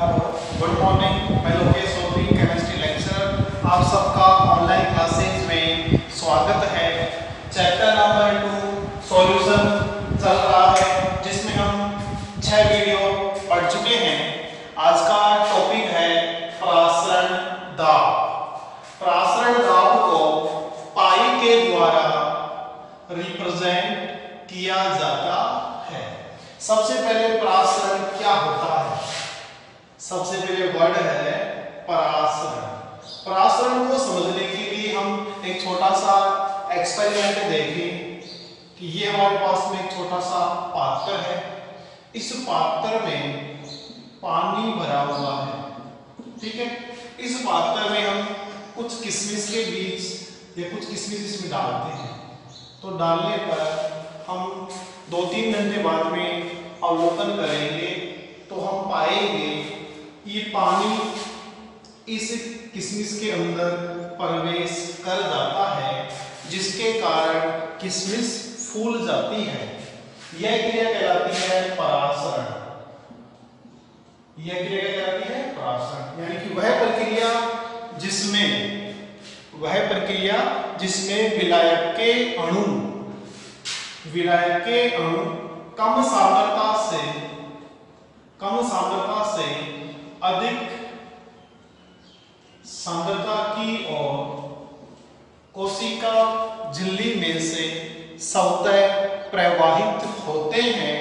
Hello, good morning. मैं Lokesh Chaudhary, chemistry lecturer. आप सबका ऑनलाइन क्लासेज में स्वागत है। चैप्टर नंबर 2 सॉल्यूशन चल रहा है, जिसमें हम 6 वीडियो पढ़ चुके हैं। आज का टॉपिक है प्रासरण दाब। प्रासरण दाब को पाई के द्वारा रिप्रेजेंट किया जाता है। सबसे पहले प्रासरण क्या होता है? सबसे पहले वर्ड है परासरण। परासरण को समझने के लिए हम एक छोटा सा एक्सपेरिमेंट देखें कि ये हमारे पास में एक छोटा सा पात्र है। इस पात्र में पानी भरा हुआ है, ठीक है। इस पात्र में हम कुछ किशमिश के बीज या कुछ किशमिश इसमें डालते हैं। तो डालने पर हम 2-3 घंटे बाद में अवलोकन करेंगे तो हम पाएंगे ये पानी इस किशमिश के अंदर प्रवेश कर जाता है, जिसके कारण किशमिश फूल जाती है। यह क्रिया कहलाती है परासरण। यह क्रिया कहलाती है परासरण, यानी कि वह प्रक्रिया जिसमें विलायक के अणु कम सांद्रता से अधिक सांद्रता की ओर कोशिका झिल्ली में से स्वतः प्रवाहित होते हैं,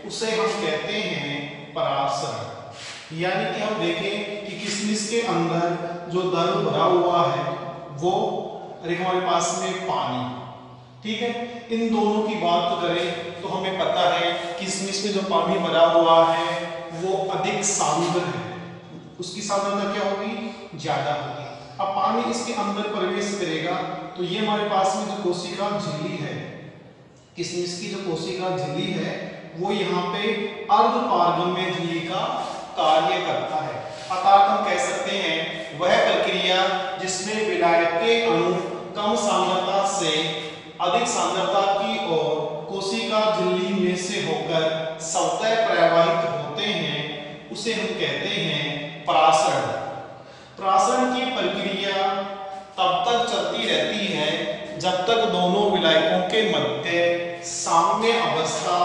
उसे हम कहते हैं परासरण। यानी कि हम देखें कि किशमिश के अंदर जो द्रव भरा हुआ है वो हमारे पास में पानी, ठीक है। इन दोनों की बात करें तो हमें पता है किशमिश में जो पानी भरा हुआ है वो अधिक सांद्र है, उसकी सांद्रता क्या होगी? ज्यादा होगी। अब पानी इसके अंदर प्रवेश करेगा तो ये हमारे पास में जो कोशिका झिल्ली है, किशमिश की जो कोशिका झिल्ली है, वो यहाँ पे अर्धपारगम्य झिल्ली का कार्य करता है। अर्थात हम कह सकते हैं वह प्रक्रिया जिसमें विलायक के अणु कम सांद्रता से अधिक सांद्रता की ओर कोशिका झिल्ली में से होकर स्वतः प्रवाहित होते हैं, उसे हम कहते हैं परासरण। परासरण की प्रक्रिया तब तक चलती रहती है जब तक दोनों विलायकों के मध्य साम्य अवस्था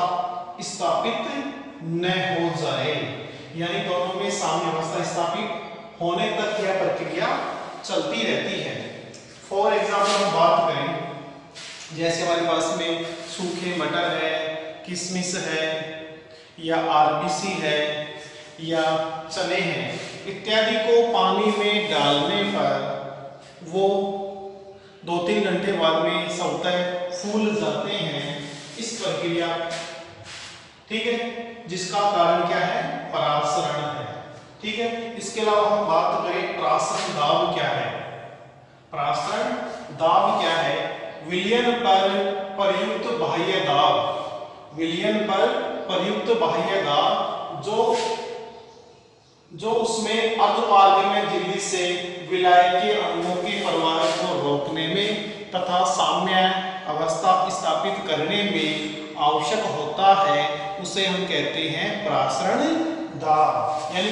स्थापित न हो जाए, यानी दोनों में साम्य अवस्था स्थापित होने तक यह प्रक्रिया चलती रहती है। फॉर एग्जाम्पल हम बात करें, जैसे हमारे पास में सूखे मटर है, किशमिश है, या आरबीसी है, या चने हैं इत्यादि को पानी में डालने पर वो 2-3 घंटे बाद में स्वतः फूल जाते हैं। इस प्रक्रिया, ठीक है, जिसका कारण क्या है? परासरण है, ठीक है। इसके अलावा हम बात करें परासरण दाब क्या है? परासरण दाब क्या है? विलयन पर प्रयुक्त बाह्य दाब। विलयन पर प्रयुक्त बाह्य दाब जो उसमें अर्धपारगम्य झिल्ली से विलायक के अणुओं के प्रवाह को रोकने में तथा साम्य अवस्था स्थापित करने में आवश्यक होता है, उसे हम कहते हैं परासरण दाब। यानी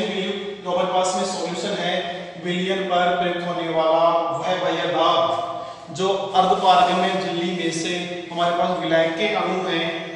जो हमारे पास में सॉल्यूशन है, विलयन पर प्रयुक्त होने वाला वह बाह्य दाब जो अर्धपारगम्य झिल्ली में से हमारे पास विलायक के अणु हैं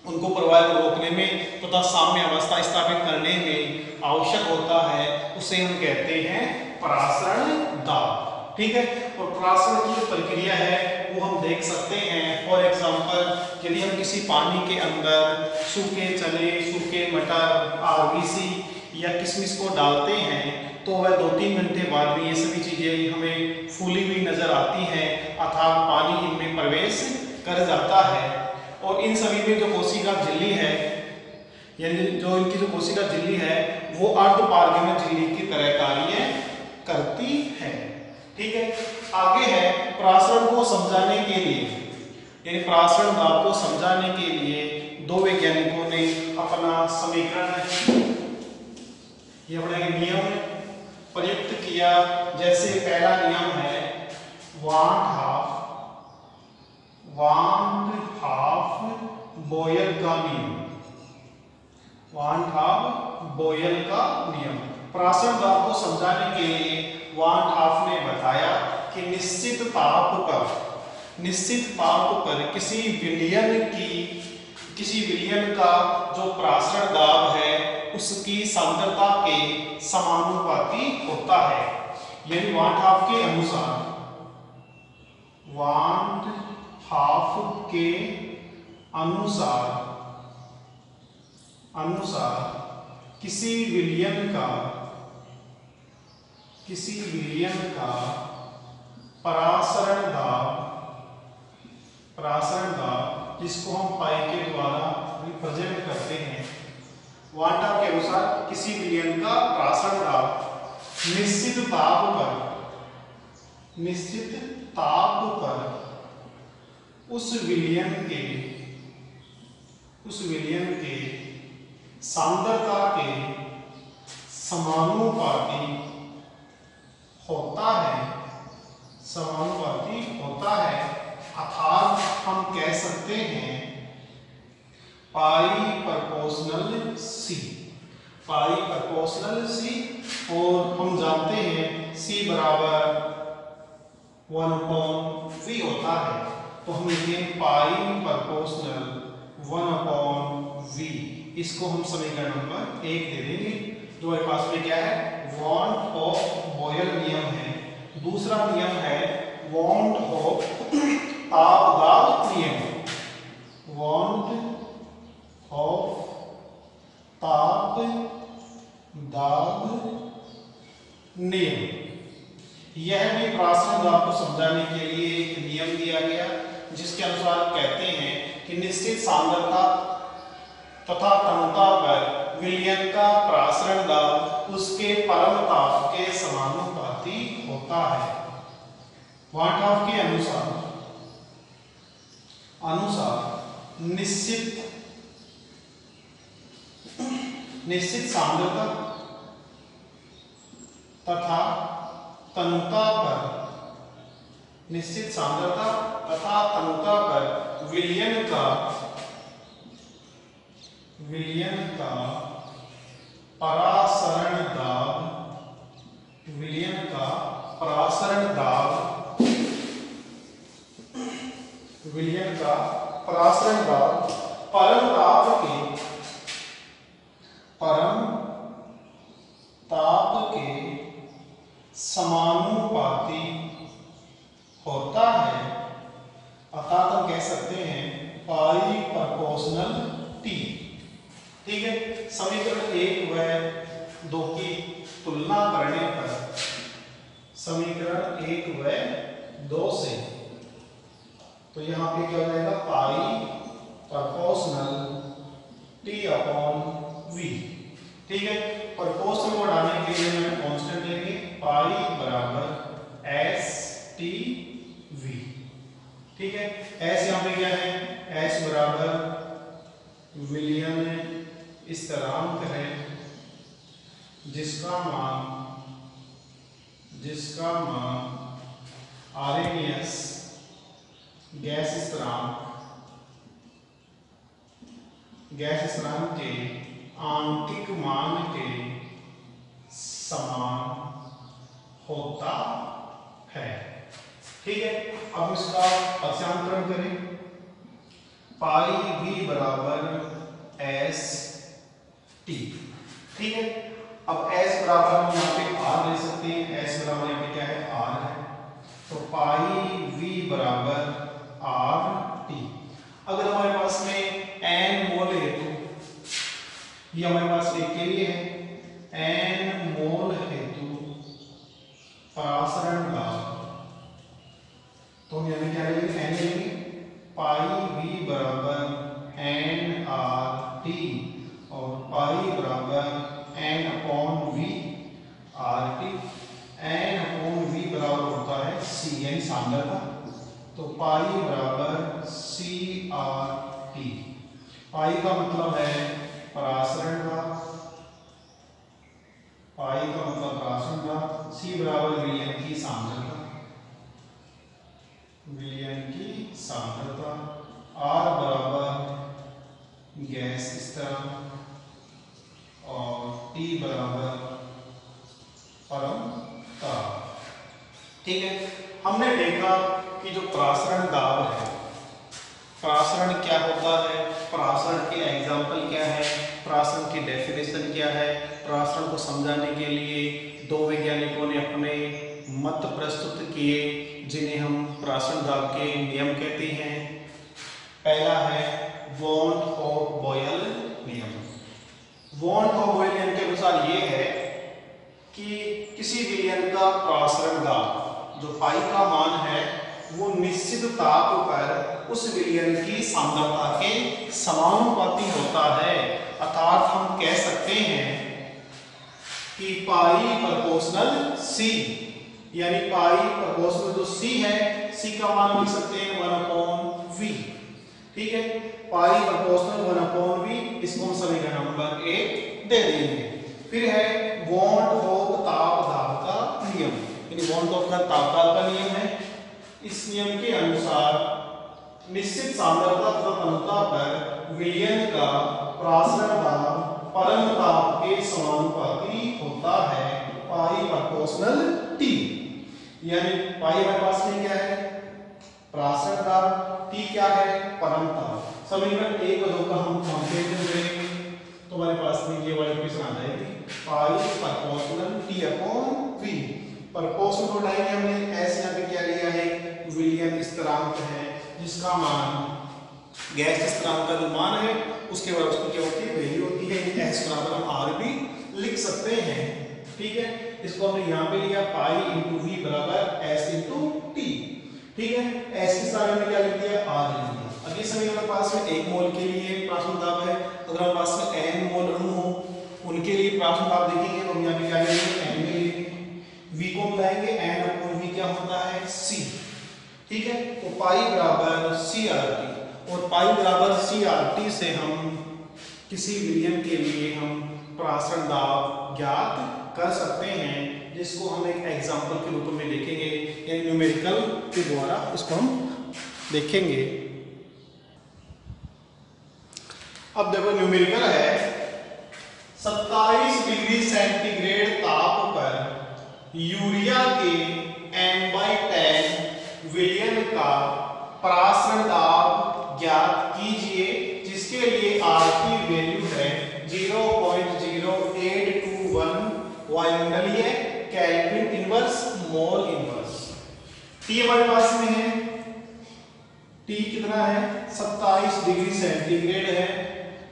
उनको प्रवाह को रोकने में तथा साम्य अवस्था स्थापित करने में आवश्यक होता है, उसे हम कहते हैं परासरण दाब, ठीक है। और परासरण की जो प्रक्रिया है वो हम देख सकते हैं। फॉर एग्जांपल, यदि हम किसी पानी के अंदर सूखे चने, सूखे मटर, आरबीसी या किशमिश को डालते हैं तो वह 2-3 घंटे बाद में ये सभी चीजें हमें फूली हुई नजर आती हैं, अर्थात पानी इनमें प्रवेश कर जाता है। और इन सभी में जो कोशिका झिल्ली है, यानी जो इनकी जो कोशिका झिल्ली है वो अर्धपारगम्य झिल्ली की तरह कार्य करती है, ठीक है। आगे है परासरण को समझाने के लिए, यानी परासरण दाब को समझाने के लिए दो वैज्ञानिकों ने अपना समीकरण, ये अपना नियम प्रयुक्त किया। जैसे पहला नियम है वांट हाफ बॉयल का नियम। वांट हाफ बॉयल का नियम। परासरण दाब को समझाने के लिए वान हाफ ने बताया कि निश्चित ताप पर किसी विलयन का जो परासरण दाब है उसकी सांद्रता के समानुपाती होता है। यानी वान हाफ के अनुसार किसी विलयन का परासरण दाब जिसको हम पाई के द्वारा रिप्रेजेंट करते हैं, वांटा के अनुसार किसी विलयन का परासरण दाब निश्चित ताप पर उस विलयन के सांद्रता के समानुपाती होता है। अर्थात हम कह सकते हैं पाई प्रोपोर्शनल सी, और हम जानते हैं C बराबर 1/V होता है, तो हम लिखें पाई प्रोपोर्शनल 1/V। इसको हम समीकरण नंबर 1 दे देंगे। जो हमारे पास में क्या है, वॉन ऑफ बॉयल नियम है। दूसरा नियम है वॉन ऑफ ताप दाब नियम। वॉन ऑफ ताप दाब नियम, यह भी परासरण दाब को समझाने के लिए एक नियम दिया गया, जिसके अनुसार कहते हैं कि निश्चित सांद्रता तथा तन्यता पर विलयन का परासरण दाब उसके परम ताप के समानुपाती होता है। वान हाफ के अनुसार निश्चित सांद्रता तथा तन्यता पर विलयन का परासरण दाब परम ताप के समानुपाती होता है। अर्थात हम कह सकते हैं पाई प्रोपोर्शनल T। ठीक है, समीकरण 1 व 2 की तुलना करने पर समीकरण 1 व 2 से, तो यहाँ पे क्या हो जाएगा, पाई प्रोपोर्शनल T/V। ठीक है, प्रोपोर्शनल बढ़ाने के लिए मैं कांस्टेंट लेंगे, पाई बराबर STV। ठीक है, S यहाँ पे क्या है, S बराबर विलयन स्थिरांक है जिसका मान आरएनएस गैस स्थिरांक के आंतरिक मान के समान होता है। ठीक है, अब इसका पक्षांतरण करें, पाई V बराबर ST। ठीक है, अब S बराबर हम यहाँ पे R ले सकते हैं, S बराबर यहाँ पे क्या है, R है, तो पाई V बराबर RT। अगर हमारे पास में N मोल हेतु, ये हमारे पास एक के लिए है, N मोल हेतु परासरण दाब, तो हम यहाँ क्या लेंगे, N लेंगे, पाई V बराबर NRT और पाई बराबर N/V RT। N/V बराबर होता है C यानी सांद्रता, तो पाई बराबर CRT। पाई का मतलब है परासरण दाब, C बराबर विलयन की सांद्रता, R बराबर गैस स्थिरांक और T बराबर प्रासरण दाब है, प्रासरण क्या होता है, प्रासरण के एग्जाम्पल क्या है, प्रासरण की डेफिनेशन क्या है, प्रासरण को समझाने के लिए दो वैज्ञानिकों ने अपने मत प्रस्तुत किए जिन्हें हम प्रासरण दाब के नियम कहते हैं। पहला है वॉन और बॉयल नियम। वॉन और बॉयल नियम के अनुसार ये है कि किसी विलयन का प्रासरण दाब जो फाई का मान है वो निश्चित ताप पर उस विलयन की सांद्रता के समानुपाती होता है। अर्थात हम कह सकते हैं कि पाई प्रोपोर्शनल सी, यानी पाई प्रोपोर्शनल जो सी है, सी का मान लिख सकते हैं 1/v। ठीक है, पाई प्रोपोर्शनल 1/v, इसको हम समीकरण नंबर 1 दे देंगे। फिर है वॉन ऑफ ताप दाब का नियम, यानी वॉन ऑफ का ताप दाब का नियम है। इस नियम के अनुसार निश्चित सांद्रता तथा तनुता पर विलयन का प्रासरण दाब परम ताप के समानुपाती होता है, पाई प्रोपोर्शनल टी। यानी पाई हमारे पास में क्या है, प्रासरण दाब, टी क्या है, परम ताप। समीकरण 1 और 2 का हम कंपेरिजन करेंगे तो हमारे पास में ये वाली इक्वेशन आ जाएगी, pi proportional T upon V. Proportional को लाएंगे हमने ऐसे, यहाँ पे क्या लिया है, विलयन स्थिरांक है जिसका मान गैस स्थिरांक का जो मान है उसके बाद उसकी क्या होती है, वैल्यू होती है। एस बराबर हम आर भी लिख सकते हैं। ठीक है, इसको हमने यहाँ पे लिया पाई इंटू वी बराबर एस इंटू टी। ठीक है, एस के साथ हमने क्या लिख दिया, आर लिख दिया। अगले समय हमारे पास में 1 मोल के लिए प्रासरण दाब है, अगर हमारे पास में n मोल अणु हो उनके लिए प्रासरण दाब देखेंगे तो हम यहाँ पे क्या लेंगे, n में लेंगे, v को हम लाएंगे n अपॉन v क्या होता है, c। ठीक है, तो पाई बराबर सी आर टी, और पाई बराबर सी आर टी से हम किसी विलयन के लिए हम प्रासरण दाब ज्ञात कर सकते हैं, जिसको हम एक एग्जांपल के रूप में देखेंगे, यानी न्यूमेरिकल के द्वारा इसको हम देखेंगे। अब देखो न्यूमेरिकल है 27 डिग्री सेंटीग्रेड ताप पर यूरिया के m/10 विलयन का प्रासरण दाब ज्ञात कीजिए, जिसके लिए आर की वैल्यू है 0.0821 वायुमंडलीय kelvin inverse mole inverse. T हमारे पास में है, टी कितना है, 27 डिग्री सेंटीग्रेड है।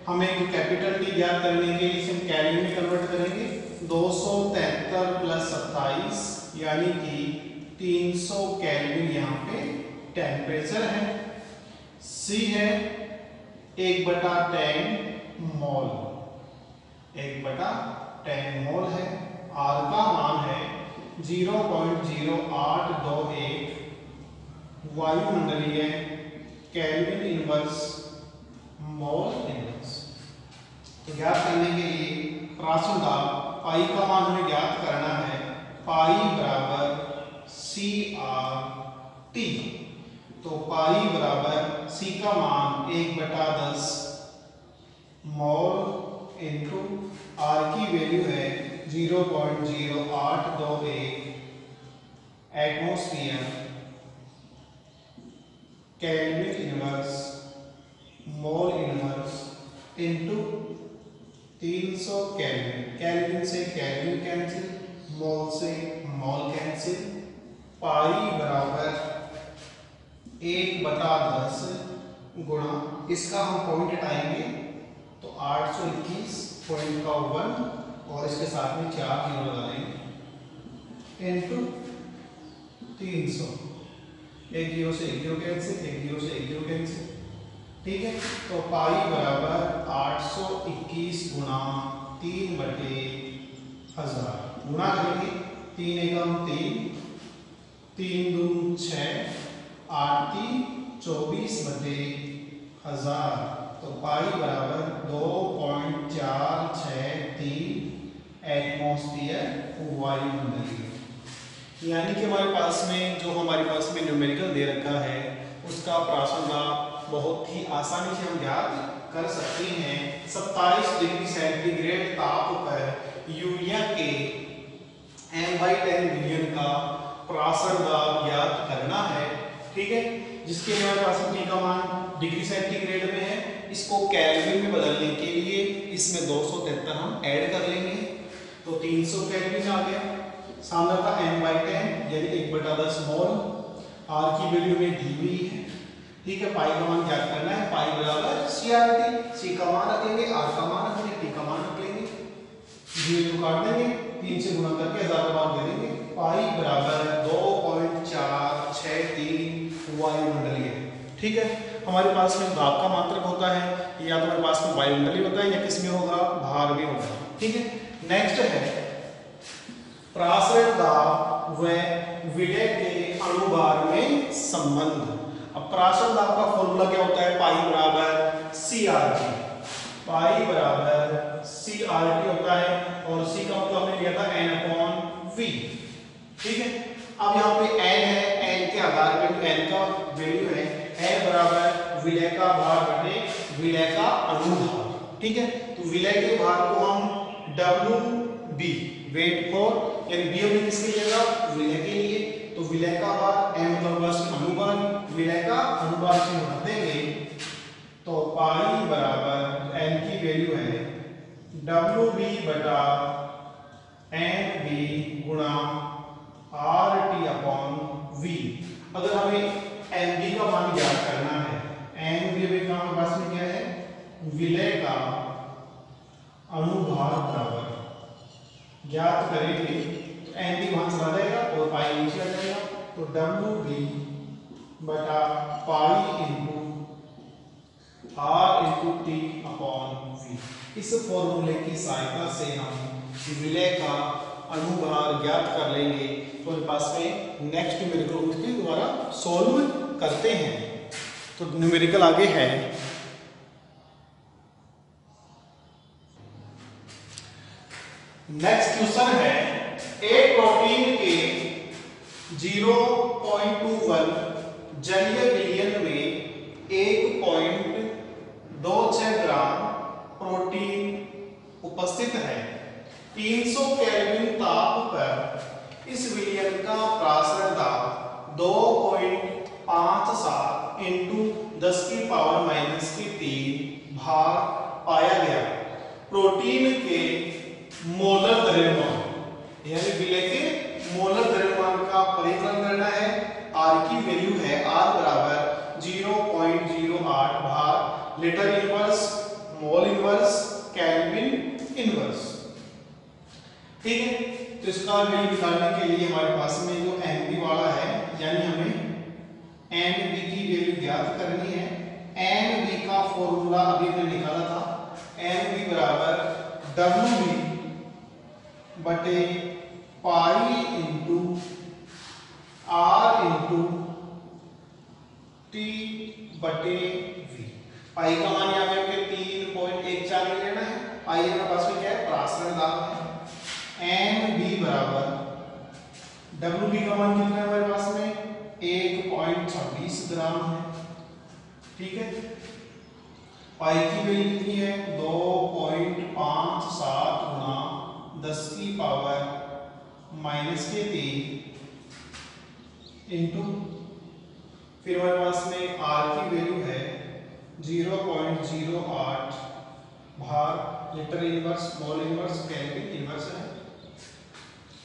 हमें कैपिटल टी ज्ञात करने के लिए हम केल्विन में कन्वर्ट करेंगे, 273 प्लस 27 यानी कि 300 केल्विन यहाँ पे टेम्परेचर है। सी है 1/10 मोल, 1/10 मोल है। आर का मान है 0.0821 वायुमंडलीय केल्विन इनवर्स मोल इनवर्स। तो ज्ञात करने के लिए प्रासरण दाब पाई का मान हमें ज्ञात करना है, पाई बराबर सी आर टी। तो पाई बराबर सी का मान 1/10 मोल इंटू आर की वैल्यू है 0.0821 atmosphere kelvin inverse mole inverse into 300 kelvin. Kelvin से केल्विन कैंसिल, मोल से मोल कैंसिल। पाई बराबर 1/10 गुणा, इसका हम पॉइंट हटाएंगे तो 821.1 और इसके साथ में 4 जीरो लगा देंगे इंटू 300। 1 जीरो से 1 जीरो कैंसिल, 1 जीरो से 1 जीरो कैंसिल। ठीक है, तो पाई बराबर 821 गुणा 3/1000 गुणा करेंगे, 3 एकम 3, 3 दून 6, 8 3 24/1000। तो पाई बराबर 2.463 एटमॉस्फेयर वायुमंडलीय। यानी कि हमारे पास में जो हमारे पास में न्यूमेरिकल दे रखा है उसका प्रासरण दाब बहुत ही आसानी से हम ज्ञात कर सकते हैं। 27 डिग्री सेंटीग्रेड ताप पर यूरिया के m/10 विलयन का प्रासरण दाब ज्ञात करना है। ठीक है, जिसके हमारे पास टी का मान डिग्री सेंटीग्रेड में है, इसको केल्विन में बदलने के लिए इसमें 273 हम ऐड कर लेंगे, तो 300 केल्विन आ गया। सांद्रता m/10 यानी 1/10 मोल, r की वैल्यू में दी हुई है, ठीक है। पाई का मान ज्ञात करना है, पाई बराबर CRT, C का मान रख लेंगे, R का मान रख लेंगे, T का मान रख लेंगे, जीरो काट देंगे, 3 से गुणा करके 1000 का मान दे देंगे। पाई बराबर 2.463 वायुमंडलीय, ठीक है। हमारे पास में दाब का मात्रक होता है, या तो हमारे पास में वायुमंडलीय होता है या किसमें होगा, भार में होगा, ठीक है। नेक्स्ट है प्रासरण दाब व विलय के अणुभार में संबंध। अब प्रासरण दाब का फॉर्मूला क्या होता है, पाई बराबर CRT, पाई बराबर CRT होता है, और C का मतलब हमने लिया था N/V, ठीक है। अब यहाँ पे N है, N के आधार पे N का वैल्यू है, N बराबर विलय का भार बटे विलय का अणुभार, ठीक है। तो विलय के भार को हम WB वेट फॉर यानी B हमने किसके लिया था, विलय के लिए, तो विलय का भार M मतलब बस अणुभार, विलय का अणुभार से हटा देंगे, तो पाई बराबर N की वैल्यू है WB बटा NB गुणा RT/V। अगर हमें NB का मान ज्ञात करना है, NB का हमारे पास में क्या है, विलय का अणुभार बराबर ज्ञात करेंगे, तो NB वहां चला जाएगा और पाई नीचे आ जाएगा, तो WB बटा पाई इंटू R/T/V। इस फॉर्मूले की सहायता से हम विलय का अणुभार ज्ञात कर लेंगे, तो हमारे पास में नेक्स्ट न्यूमेरिकल उसके द्वारा सॉल्व करते हैं। तो न्यूमेरिकल आगे है, नेक्स्ट क्वेश्चन है, एक प्रोटीन के 0.21 जलीय विलयन में 1.26 ग्राम प्रोटीन उपस्थित है। 300 केल्विन ताप पर इस विलयन का प्रासरण दाब 2.57 इंटू 10⁻³ भार पाया गया। प्रोटीन के मोलर द्रव्यमान यानी विलय के मोलर द्रव्यमान का परिकलन करना है। R की वैल्यू है, R बराबर 0.08 भार litre inverse mole inverse kelvin inverse, ठीक है। तो इसका वैल्यू निकालने के लिए हमारे पास में जो NB वाला है, यानी हमें NB की वैल्यू ज्ञात करनी है। NB का फॉर्मूला अभी हमने निकाला था, NB बराबर WB बटे pi into R into T बटे V। पाई का मान यहाँ पे 3.14 लेना है। पाई हमारे पास में क्या है, प्रासरण दाब है। NB बराबर WB का मान कितना है हमारे पास में, 1.26 ग्राम है, ठीक है। पाई की वैल्यू कितनी है, 2.57 गुणा 10⁻³ इंटू, फिर हमारे पास में R की वैल्यू है 0.08 भार litre inverse mole inverse kelvin inverse है,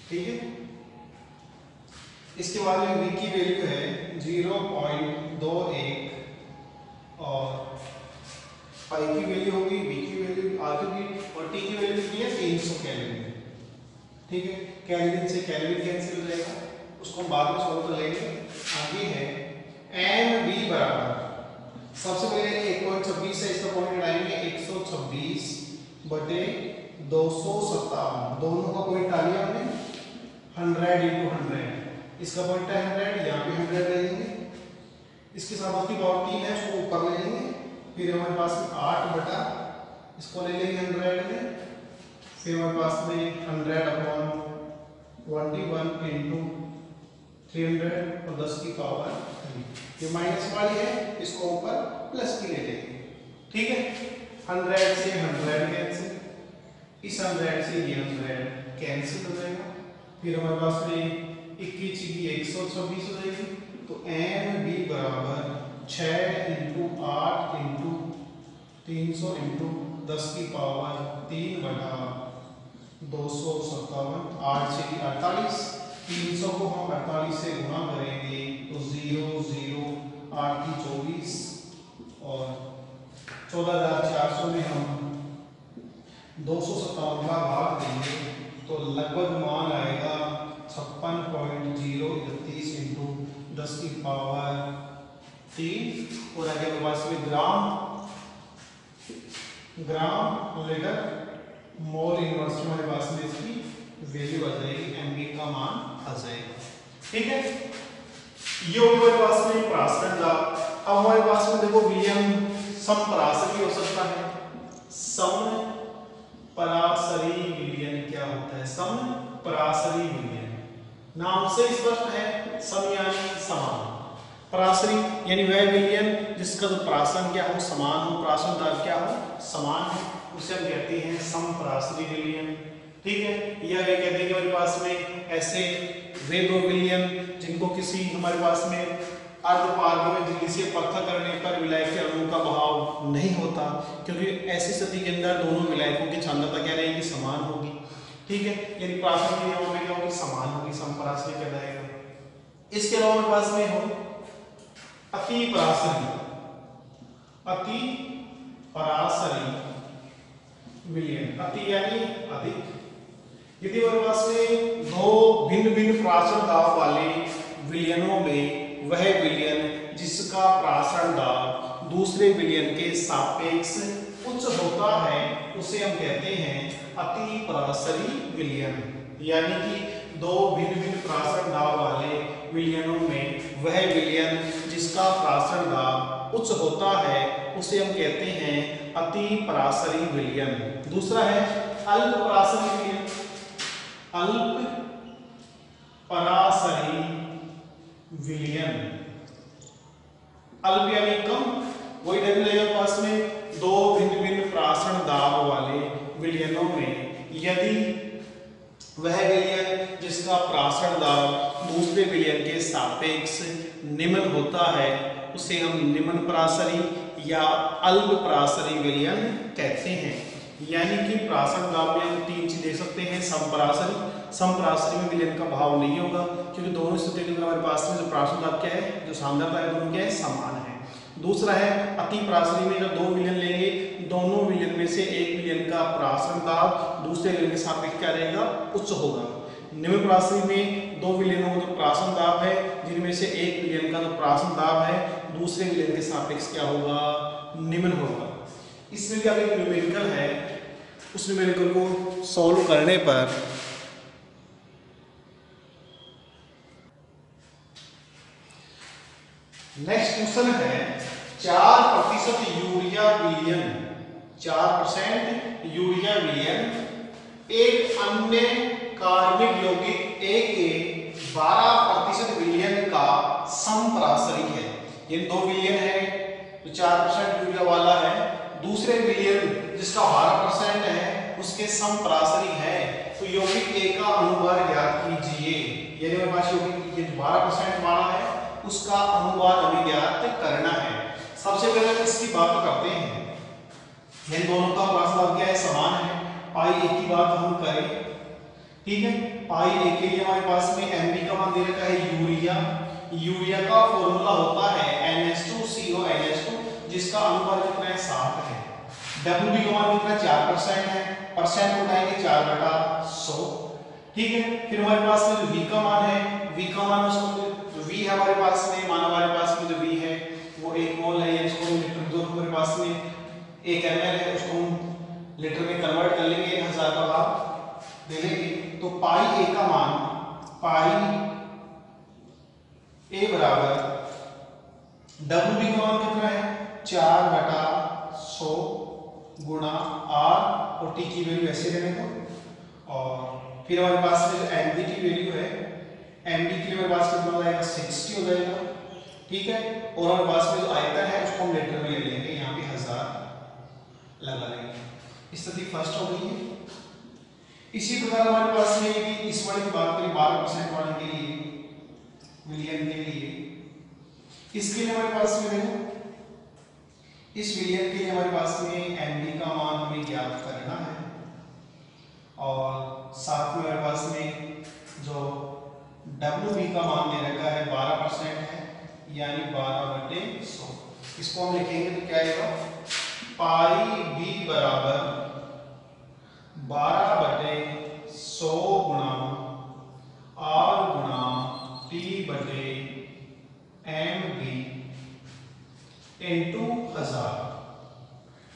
ठीक है। इसके बाद में V की वैल्यू है 0.21 और पाई की वैल्यू होगी, V की वैल्यू R की और T की वैल्यू कितनी है, 300 केल्विन, ठीक है। केल्विन से केल्विन कैंसिल हो जाएगा, उसको हम बाद में सॉल्व कर लेंगे। आगे है NB बराबर, सबसे पहले 1.26 है, इसका पॉइंट डालेंगे 126 बटे 257, दोनों का पॉइंट डाल लिया हमने, 100 × 100, इसका पॉइंट है 100, यहाँ पे 100 ले लेंगे, इसके साथ उसकी पावर 3 है, उसको ऊपर ले लेंगे, फिर हमारे पास में 8 बटा इसको ले लेंगे 100 में, फिर हमारे पास में 100/21 इंटू 300 और 10⁻3, ये माइनस वाली है, इसको ऊपर प्लस की ले लेंगे, ठीक है। 100 से 100 कैंसिल, इस 100 से ये 100 कैंसिल हो जाएगा, फिर हमारे पास में 21 की 126 हो जाएगी, तो एम बी बराबर 6 इंटू 8 इंटू 300 इंटू 10 की पावर 3 बटा 257, 8 से 48, 300 को हम 48 से गुणा करेंगे तो 0 0 8 की 24 और 14,400 में हम 257 का भाग देंगे तो लगभग मान आएगा 56.031 इंटू 10 की पावर 3 और आगे हमारे पास में ग्राम लीटर मोल इनवर्स में हमारे पास में इसकी वैल्यू आ जाएगी, एमबी का मान आ जाएगा। ठीक है, ये हमारे पास में प्रासरण था। अब हमारे पास में देखो विलियम समपरासरी हो सकता है। समपरासरी विलियन क्या होता है? समपरासरी विलियन नाम से स्पष्ट है, सम यानी समान, परासरी यानी वह विलियन जिसका जो प्रासन क्या हो समान हो, प्रासन दाब क्या हो समान हो, उसे हम कहते हैं समपरासरी विलियन। ठीक है, यह वे कहते हैं कि हमारे पास में ऐसे वे दो विलियन जिनको किसी हमारे पास में अर्धपारगम्य झिल्ली से पृथक करने पर विलायक के अणु का बहाव नहीं होता, क्योंकि ऐसी स्थिति के अंदर दोनों विलायकों की सांद्रता क्या रहेगी? समान होगी। ठीक है, यानी प्रासन की नियमों में क्या होगी? समान होगी, समपरासरी कहलाएगा। इसके अलावा हमारे पास में हो अति परासरी विलियन। अति यानी अधिक। यदि हमारे पास में दो भिन्न भिन्न प्रासरण दाब वाले विलियनों में वह विलियन जिसका प्रासरण दाब दूसरे विलियन के सापेक्ष उच्च होता है उसे हम कहते हैं अति परासरी विलियन। यानी कि दो भिन्न भिन्न प्रासरण दाब वाले विलियनों में वह विलियन जिसका प्रासरण दाब उच्च होता है उसे हम कहते हैं अति परासरी विलियन। दूसरा है अल्प परासरी विलियन। अल्प परासरी विलियन, अल्प यानी कम, वही लगेगा पास में दो भिन्न भिन्न प्रासरण दाब वाले विलियनों में यदि वह विलियन जिसका प्रासरण दाब दूसरे विलियन के सापेक्ष निम्न होता है उसे हम निम्न परासरी या अल्प परासरी विलियन कहते हैं। यानी कि प्रासरण दाब में हम तीन चीज देख सकते हैं। समपरासरी में विलियन का भाव नहीं होगा, क्योंकि दोनों स्थितियों के अंदर हमारे पास में जो प्रासरण दाब क्या है, जो सांद्रता है, दोनों क्या है? समान है। दूसरा है अति परासरी में जब दो विलियन लेंगे, दोनों विलियन में से एक विलियन का प्रासरण दाब दूसरे विलियन के सापेक्ष क्या रहेगा? उच्च होगा। निम्न परासरी में दो विलियनों का जो प्रासरण दाब है, जिनमें से एक विलियन का जो प्रासरण दाब है दूसरे विलियन के सापेक्ष क्या होगा? निम्न होगा। इसमें क्या एक न्यूमेरिकल है, उस न्यूमेरिकल को सॉल्व करने पर नेक्स्ट क्वेश्चन है 4% यूरिया विलियन, 4% यूरिया विलियन एक अन्य कार्बनिक यौगिक A के 12% विलियन का समपरासरी है। ये दो विलियन है तो 4% यूरिया वाला है, दूसरे विलियन जिसका 12% है उसके समपरासरी है, तो यौगिक A का अनुभार ज्ञात कीजिए। यानी हमारे पास यौगिक ये 12% वाला है उसका अनुभार हमें ज्ञात करना है। सबसे पहले हम इसकी बात करते हैं, इन दोनों का प्रासदाब क्या है? समान है। पाई ए की बात हम करें, ठीक है, पाई ए के लिए हमारे पास में एमबी का मान दे रखा है यूरिया। यूरिया का फॉर्मूला होता है NH2CONH2 जिसका अनुपात कितना है? 7 है। डब्ल्यूबी का मान कितना? 4% है, परसेंट उठाएंगे 4/100। ठीक है, फिर हमारे पास में जो V का मान है, V का मान उसको जो V है हमारे पास में, मान हमारे पास में जो V है वो 1 मोल है, इसको लीटर, जो हमारे पास में 1 ml है उसको हम लीटर में कन्वर्ट कर लेंगे, 1000 का भाग दे लेंगे। तो पाई ए का मान, पाई ए बराबर डब्ल्यूबी का मान कितना है? 4/100 गुणा R और T की वैल्यू ऐसे रहने दो। और फिर हमारे पास में जो एमबी की वैल्यू है, एमबी के लिए हमारे पास कितना हो जाएगा? 60 हो जाएगा। ठीक है, और हमारे पास में जो आयतन है उसको हम लीटर में ले लेंगे, यहाँ पे 1000 लगा लेंगे। स्थिति फर्स्ट हो गई है। इसी प्रकार हमारे पास में इस वाले की बात करें 12% वाले के लिए, विलियन के लिए, इसके लिए हमारे पास में देखो, इस विलियन के लिए हमारे पास में एमडी का मान हमें ज्ञात करना है और साथ में हमारे पास में जो डब्ल्यू का मान दे रखा है 12% है, यानी 12/100। इसको हम लिखेंगे तो क्या आएगा, पाई बी बराबर 12/100 गुणा आर गुणा टी बटे एम बी इंटू 1000।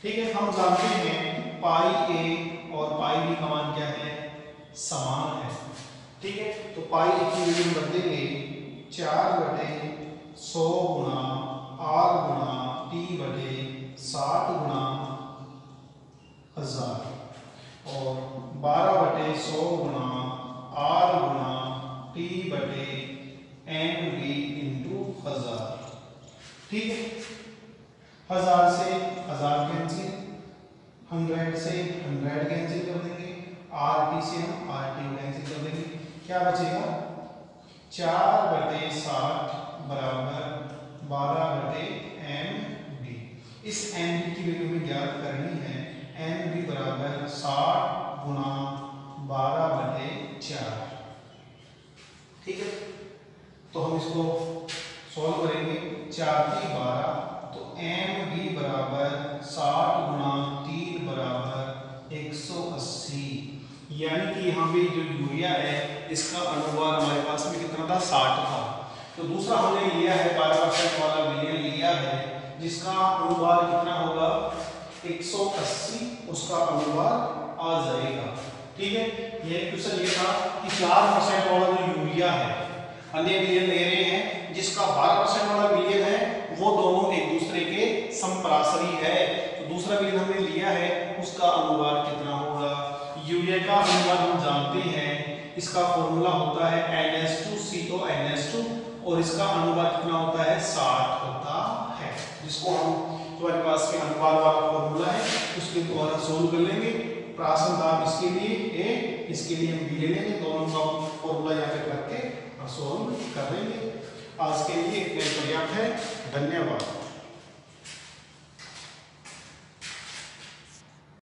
ठीक है, हम जानते हैं पाई ए और पाई बी का मान क्या है, समान है। ठीक है, तो पाई ए की वैल्यू हम रख देंगे 4/100 गुणा आर गुणा टी बटे 60 गुणा 1000 और 12/100 गुणा आर गुणा टी बटे एम बी इंटू 1000। ठीक है, 1000 से 1000 कैंसिल, 100 से 100 कैंसिल कर देंगे, आरटी से हम आरटी कैंसिल कर देंगे। क्या बचेगा, 4/60 बराबर 12/mb। इस mb की वैल्यू हमें ज्ञात करनी है। mb बराबर 60 गुणा 12/4। ठीक है, तो हम इसको सॉल्व करेंगे। 4 की 12, तो mb बराबर 60 गुणा 3 बराबर 180, यानी कि यहाँ पे जो यूरिया है इसका अनुपात हमारे पास में कितना था, 60 था। तो दूसरा हमने लिया है 12% वाला विलियन लिया है, जिसका अनुपात कितना होगा, 180, उसका अनुपात आ जाएगा। ठीक है, ये क्वेश्चन ये था कि 4% वाला जो यूरिया है, अन्य विलियन ले रहे हैं, जिसका 12% वाला विलियन है वो दोनों एक दूसरे के समप्रासरी है। तो दूसरा विलियन हमने लिया है, उसका अनुपात कितना होगा। यूरिया का अनुपात हम जानते हैं, इसका फॉर्मूला होता है NH2CO और इसका अनुपात कितना होता है, 60 होता है। जिसको हम तुम्हारे पास में अनुपात वाला फॉर्मूला है उसके द्वारा सोल्व कर लेंगे। प्रासन दाब इसके लिए ए, इसके लिए हम बी ले लेंगे, दोनों का फॉर्मूला यहाँ पे करके सोल्व कर लेंगे। आज के लिए इतना पर्याप्त है। धन्यवाद।